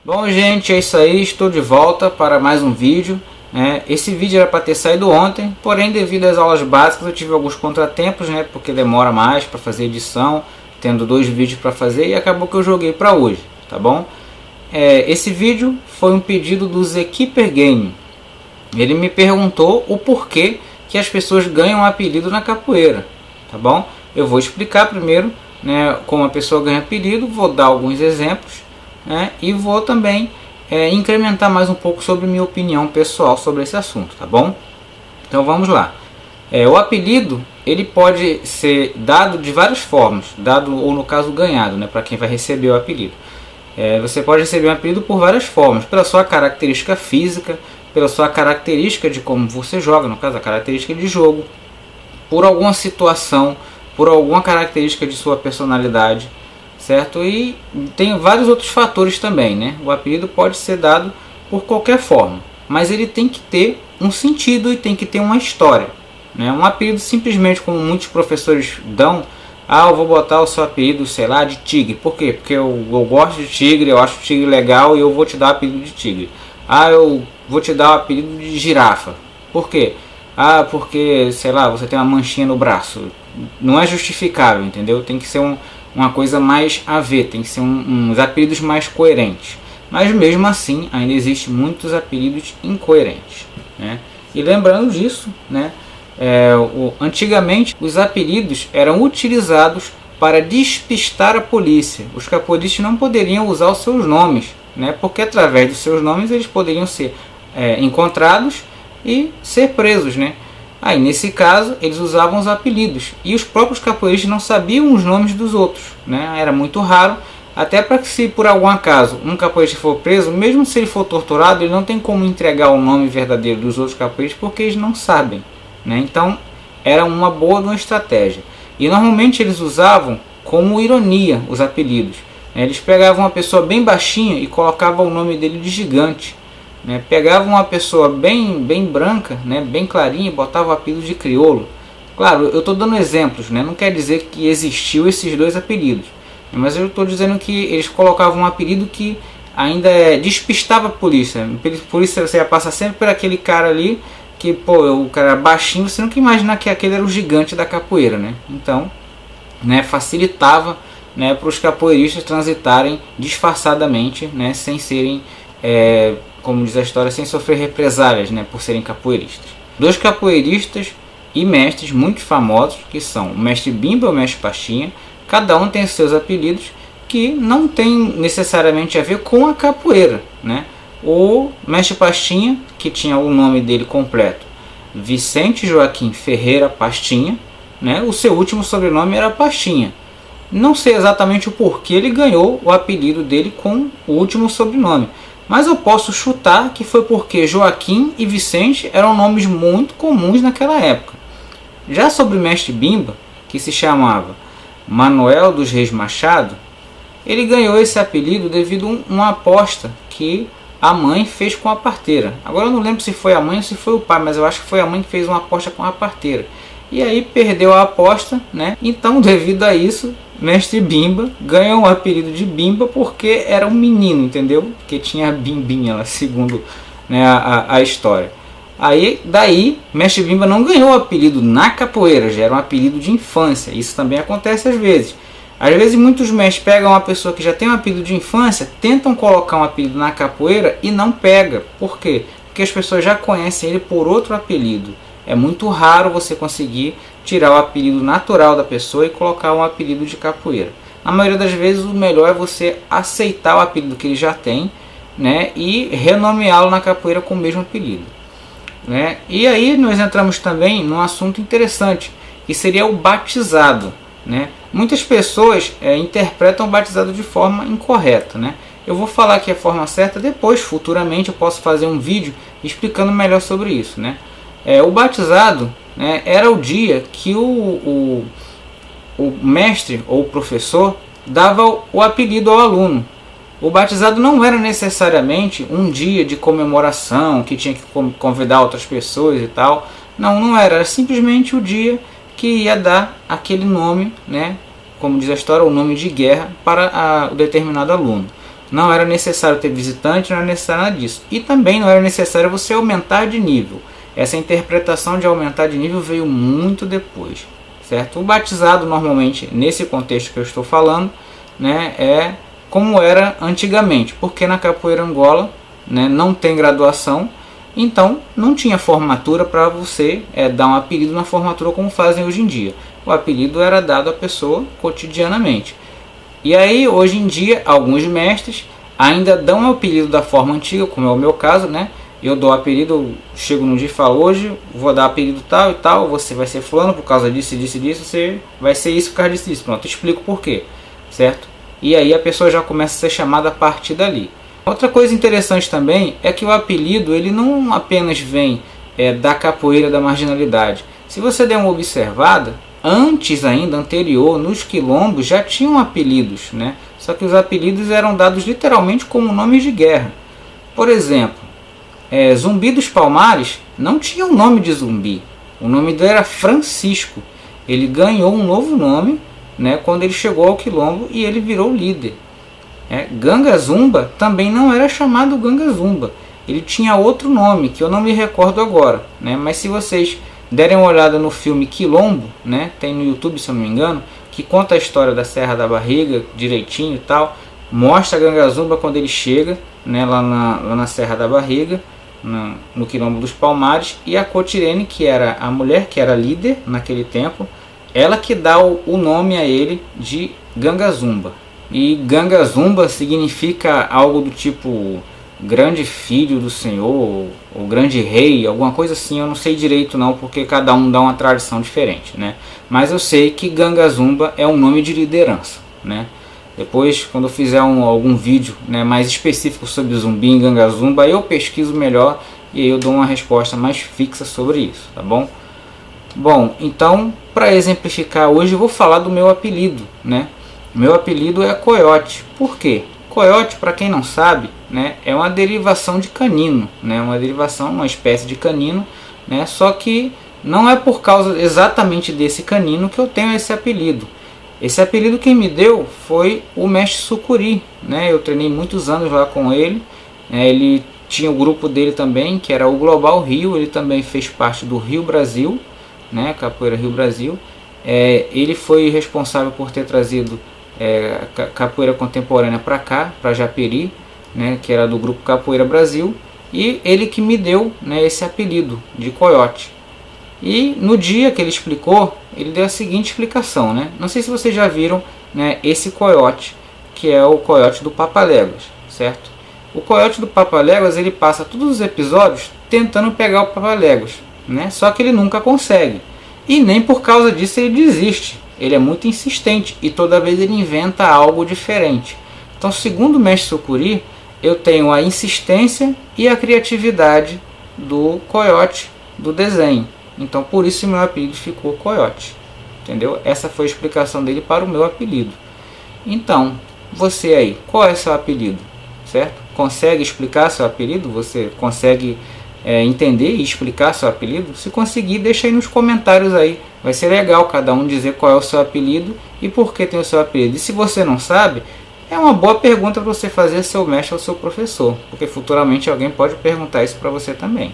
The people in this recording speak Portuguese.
Bom, gente, é isso aí, estou de volta para mais um vídeo. Esse vídeo era para ter saído ontem, porém devido às aulas básicas eu tive alguns contratempos, porque demora mais para fazer edição, tendo 2 vídeos para fazer, e acabou que eu joguei para hoje, tá bom? Esse vídeo foi um pedido do Zekeeper Game. Ele me perguntou o porquê que as pessoas ganham um apelido na capoeira, tá bom? Eu vou explicar primeiro, como a pessoa ganha apelido, vou dar alguns exemplos, e vou também incrementar mais um pouco sobre minha opinião pessoal sobre esse assunto, tá bom? Então vamos lá. O apelido ele pode ser dado de várias formas, dado ou no caso ganhado, para quem vai receber o apelido. Você pode receber um apelido por várias formas, pela sua característica física, pela sua característica de como você joga, no caso a característica de jogo, por alguma situação, por alguma característica de sua personalidade, certo? E tem vários outros fatores também, O apelido pode ser dado por qualquer forma, mas ele tem que ter um sentido e tem que ter uma história, Um apelido simplesmente como muitos professores dão, eu vou botar o seu apelido, sei lá, de tigre. Por quê? Porque eu gosto de tigre, eu acho o tigre legal e eu vou te dar o apelido de tigre. Eu vou te dar o apelido de girafa. Por quê? Porque, sei lá, você tem uma manchinha no braço. Não é justificável, entendeu? Tem que ser uma coisa mais a ver, tem que ser uns apelidos mais coerentes. Mas mesmo assim, ainda existem muitos apelidos incoerentes, E lembrando disso, antigamente os apelidos eram utilizados para despistar a polícia. Os capoeiristas não poderiam usar os seus nomes, porque através dos seus nomes eles poderiam ser encontrados e ser presos, Aí nesse caso eles usavam os apelidos e os próprios capoeiristas não sabiam os nomes dos outros, Era muito raro, até para que se por algum acaso um capoeirista for preso, mesmo se ele for torturado, ele não tem como entregar o nome verdadeiro dos outros capoeiristas porque eles não sabem, Então era uma boa estratégia. E normalmente eles usavam como ironia os apelidos. Eles pegavam uma pessoa bem baixinha e colocavam o nome dele de gigante. Pegavam uma pessoa bem branca, bem clarinha, e botavam o apelido de crioulo. Claro, eu estou dando exemplos, não quer dizer que existiu esses dois apelidos, mas eu estou dizendo que eles colocavam um apelido que ainda despistava a polícia. A polícia, você ia passar sempre por aquele cara ali, que o cara era baixinho, você nunca imagina que aquele era o gigante da capoeira, Então, facilitava, para os capoeiristas transitarem disfarçadamente, sem serem, como diz a história, sem sofrer represálias, por serem capoeiristas. 2 capoeiristas e mestres muito famosos, que são o mestre Bimba e o mestre Pastinha, cada um tem seus apelidos que não tem necessariamente a ver com a capoeira, O mestre Pastinha, que tinha o nome dele completo, Vicente Joaquim Ferreira Pastinha, O seu último sobrenome era Pastinha. Não sei exatamente o porquê ele ganhou o apelido dele com o último sobrenome, mas eu posso chutar que foi porque Joaquim e Vicente eram nomes muito comuns naquela época. Já sobre o mestre Bimba, que se chamava Manuel dos Reis Machado, ele ganhou esse apelido devido a uma aposta que a mãe fez com a parteira. Agora eu não lembro se foi a mãe ou se foi o pai, mas eu acho que foi a mãe que fez uma aposta com a parteira. E aí perdeu a aposta, Então, devido a isso, mestre Bimba ganhou o apelido de Bimba porque era um menino, entendeu? Porque tinha a bimbinha lá, segundo a história. Aí, daí, mestre Bimba não ganhou o apelido na capoeira, já era um apelido de infância. Isso também acontece às vezes. Às vezes muitos mestres pegam uma pessoa que já tem um apelido de infância, tentam colocar um apelido na capoeira e não pega. Por quê? Porque as pessoas já conhecem ele por outro apelido. É muito raro você conseguir tirar o apelido natural da pessoa e colocar um apelido de capoeira. Na maioria das vezes o melhor é você aceitar o apelido que ele já tem, e renomeá-lo na capoeira com o mesmo apelido. E aí nós entramos também num assunto interessante, que seria o batizado. Muitas pessoas interpretam o batizado de forma incorreta. Eu vou falar aqui a forma certa, depois futuramente eu posso fazer um vídeo explicando melhor sobre isso. O batizado era o dia que o mestre ou o professor dava o apelido ao aluno. O batizado não era necessariamente um dia de comemoração, que tinha que convidar outras pessoas e tal. Não era, era simplesmente o dia que ia dar aquele nome, como diz a história, o nome de guerra para o determinado aluno. não era necessário ter visitante, não era necessário nada disso. E também não era necessário você aumentar de nível. Essa interpretação de aumentar de nível veio muito depois, certo? O batizado normalmente, nesse contexto que eu estou falando, né, é como era antigamente, porque na capoeira Angola, né, não tem graduação, então não tinha formatura para você dar um apelido na formatura como fazem hoje em dia. O apelido era dado à pessoa cotidianamente. E aí, hoje em dia, alguns mestres ainda dão o apelido da forma antiga, como é o meu caso, né? Eu dou apelido, eu chego num dia e falo, hoje vou dar apelido tal e tal, você vai ser fulano por causa disso, disso e disso, você vai ser isso por causa disso, disso. Pronto, eu explico por quê, certo? E aí a pessoa já começa a ser chamada a partir dali. Outra coisa interessante também é que o apelido, ele não apenas vem da capoeira da marginalidade. Se você der uma observada, antes ainda, anterior, nos quilombos já tinham apelidos, né? Só que os apelidos eram dados literalmente como nomes de guerra. Por exemplo, Zumbi dos Palmares não tinha o nome de Zumbi. O nome dele era Francisco. Ele ganhou um novo nome, né, quando ele chegou ao quilombo e ele virou líder. Ganga Zumba também não era chamado Ganga Zumba. Ele tinha outro nome que eu não me recordo agora, né? Mas se vocês derem uma olhada no filme Quilombo, né, tem no YouTube se eu não me engano, que conta a história da Serra da Barriga direitinho e tal, mostra a Ganga Zumba quando ele chega, né, lá na Serra da Barriga, no Quilombo dos Palmares, e a Cotirene, que era a mulher que era líder naquele tempo, ela que dá o nome a ele de Ganga Zumba. E Ganga Zumba significa algo do tipo grande filho do Senhor, ou grande rei, alguma coisa assim. Eu não sei direito não, porque cada um dá uma tradição diferente, né? Mas eu sei que Ganga Zumba é um nome de liderança, né? Depois, quando eu fizer algum vídeo, né, mais específico sobre Zumbi e Ganga Zumba, eu pesquiso melhor e aí eu dou uma resposta mais fixa sobre isso, tá bom? Bom, então, para exemplificar hoje, eu vou falar do meu apelido, né? Meu apelido é Coiote. Por quê? Coiote, para quem não sabe, né, é uma derivação de canino, né? Uma espécie de canino, né? Só que não é por causa exatamente desse canino que eu tenho esse apelido. Esse apelido quem me deu foi o mestre Sucuri, né? Eu treinei muitos anos lá com ele, né? Ele tinha o grupo dele também, que era o Global Rio, ele também fez parte do Rio Brasil, né? Capoeira Rio Brasil. Ele foi responsável por ter trazido capoeira contemporânea para cá, para Japeri, né? Que era do grupo Capoeira Brasil, e ele que me deu, né, esse apelido de Coiote. E no dia que ele explicou, ele deu a seguinte explicação, né? Não sei se vocês já viram, né, esse coiote, que é o coiote do Papaléguas, certo? O coiote do Papaléguas, ele passa todos os episódios tentando pegar o Papaléguas, né? Só que ele nunca consegue. E nem por causa disso ele desiste. Ele é muito insistente e toda vez ele inventa algo diferente. Então, segundo o mestre Sucuri, eu tenho a insistência e a criatividade do coiote do desenho. Então, por isso meu apelido ficou Coiote, entendeu? Essa foi a explicação dele para o meu apelido. Então, você aí, qual é seu apelido, certo? Consegue explicar seu apelido? Você consegue entender e explicar seu apelido? Se conseguir, deixa aí nos comentários aí. Vai ser legal cada um dizer qual é o seu apelido e por que tem o seu apelido. E se você não sabe, é uma boa pergunta para você fazer ao seu mestre ou ao seu professor, porque futuramente alguém pode perguntar isso para você também.